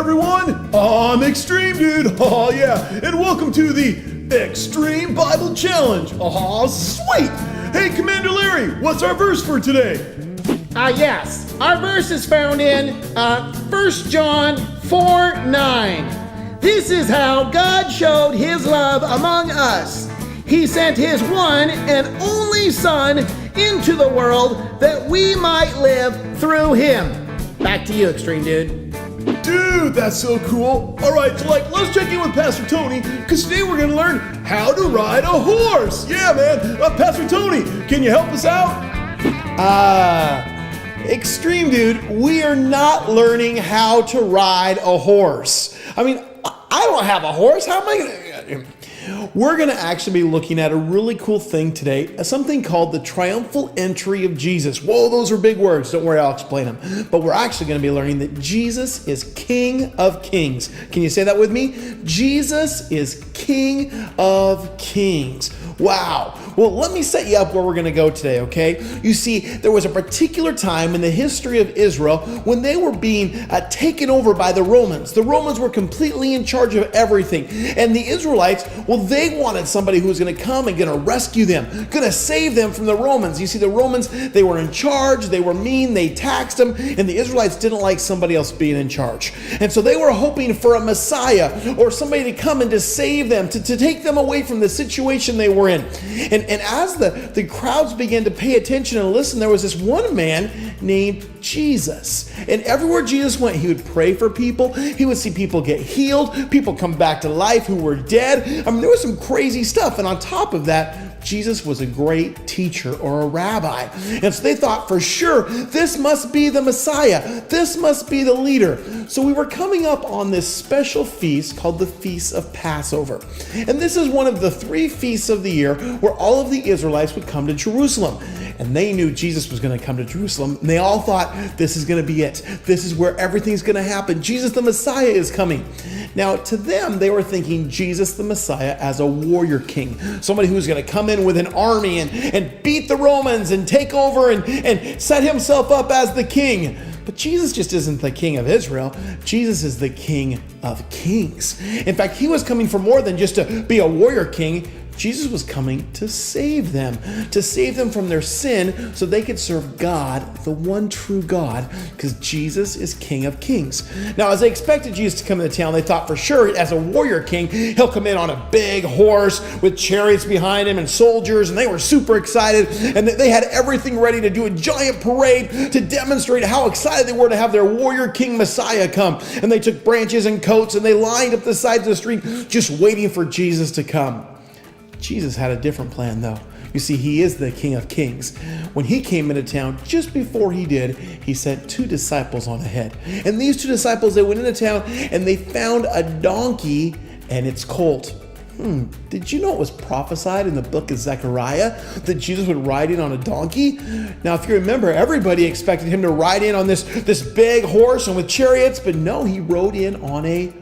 everyone, I'm Extreme Dude, oh yeah, and welcome to the Extreme Bible Challenge, oh sweet! Hey Commander Larry, what's our verse for today? Yes, our verse is found in 1 John 4:9. This is how God showed his love among us. He sent his one and only Son into the world that we might live through him. Back to you, Extreme Dude. Dude, that's so cool. All right, so let's check in with Pastor Tony, because today we're gonna learn how to ride a horse. Yeah, man. Pastor Tony, can you help us out? Extreme Dude, we are not learning how to ride a horse. I mean, I don't have a horse. How am I gonna... We're going to actually be looking at a really cool thing today, something called the Triumphal Entry of Jesus. Whoa, those are big words. Don't worry, I'll explain them. But we're actually going to be learning that Jesus is King of Kings. Can you say that with me? Jesus is King of Kings. Wow. Well, let me set you up where we're going to go today, okay? You see, there was a particular time in the history of Israel when they were being taken over by the Romans. The Romans were completely in charge of everything. And the Israelites, well, they wanted somebody who was going to come and going to rescue them, going to save them from the Romans. You see, the Romans, they were in charge, they were mean, they taxed them, and the Israelites didn't like somebody else being in charge. And so they were hoping for a Messiah or somebody to come and to save them, to take them away from the situation they were in. And as the crowds began to pay attention and listen, there was this one man named Jesus. And everywhere Jesus went, he would pray for people. He would see people get healed, people come back to life who were dead. I mean, there was some crazy stuff. And on top of that, Jesus was a great teacher or a rabbi. And so they thought for sure, this must be the Messiah. This must be the leader. So we were coming up on this special feast called the Feast of Passover. And this is one of the 3 feasts of the year where all of the Israelites would come to Jerusalem. And they knew Jesus was going to come to Jerusalem. And they all thought, this is going to be it. This is where everything's going to happen. Jesus the Messiah is coming. Now, to them, they were thinking Jesus the Messiah as a warrior king. Somebody who's going to come in with an army and beat the Romans and take over and set himself up as the king. But Jesus just isn't the king of Israel. Jesus is the King of Kings. In fact, he was coming for more than just to be a warrior king. Jesus was coming to save them from their sin so they could serve God, the one true God, because Jesus is King of Kings. Now, as they expected Jesus to come into town, they thought for sure as a warrior king, he'll come in on a big horse with chariots behind him and soldiers, and they were super excited, and they had everything ready to do a giant parade to demonstrate how excited they were to have their warrior king Messiah come. And they took branches and coats, and they lined up the sides of the street just waiting for Jesus to come. Jesus had a different plan, though. You see, he is the King of Kings. When he came into town, just before he did, he sent 2 disciples on ahead. And these 2 disciples, they went into town and they found a donkey and its colt. Did you know it was prophesied in the book of Zechariah that Jesus would ride in on a donkey? Now, if you remember, everybody expected him to ride in on this big horse and with chariots, but no, he rode in on a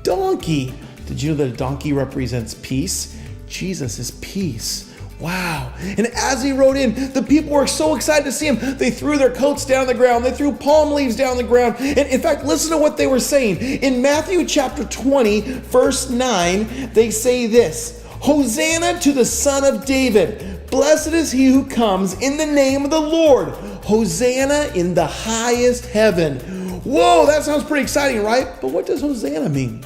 donkey. Did you know that a donkey represents peace? Jesus is peace. Wow. And as he rode in, the people were so excited to see him. They threw their coats down the ground. They threw palm leaves down the ground. And in fact, listen to what they were saying. In Matthew chapter 20, verse 9, they say this: Hosanna to the Son of David. Blessed is he who comes in the name of the Lord. Hosanna in the highest heaven. Whoa, that sounds pretty exciting, right? But what does Hosanna mean?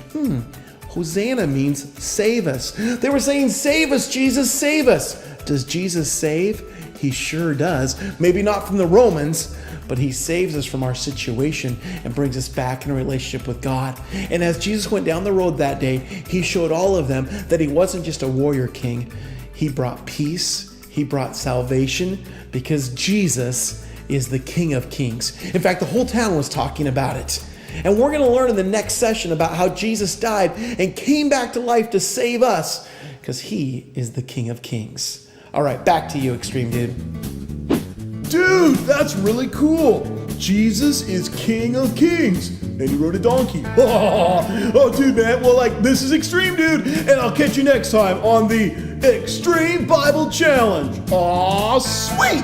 Hosanna means save us. They were saying, save us, Jesus, save us. Does Jesus save? He sure does. Maybe not from the Romans, but he saves us from our situation and brings us back in a relationship with God. And as Jesus went down the road that day, he showed all of them that he wasn't just a warrior king. He brought peace. He brought salvation because Jesus is the King of Kings. In fact, the whole town was talking about it. And we're going to learn in the next session about how Jesus died and came back to life to save us because he is the King of Kings. All right, back to you, Extreme Dude. Dude, that's really cool. Jesus is King of Kings. And he rode a donkey. Oh, dude, man. Well, this is Extreme Dude. And I'll catch you next time on the Extreme Bible Challenge. Aw, sweet.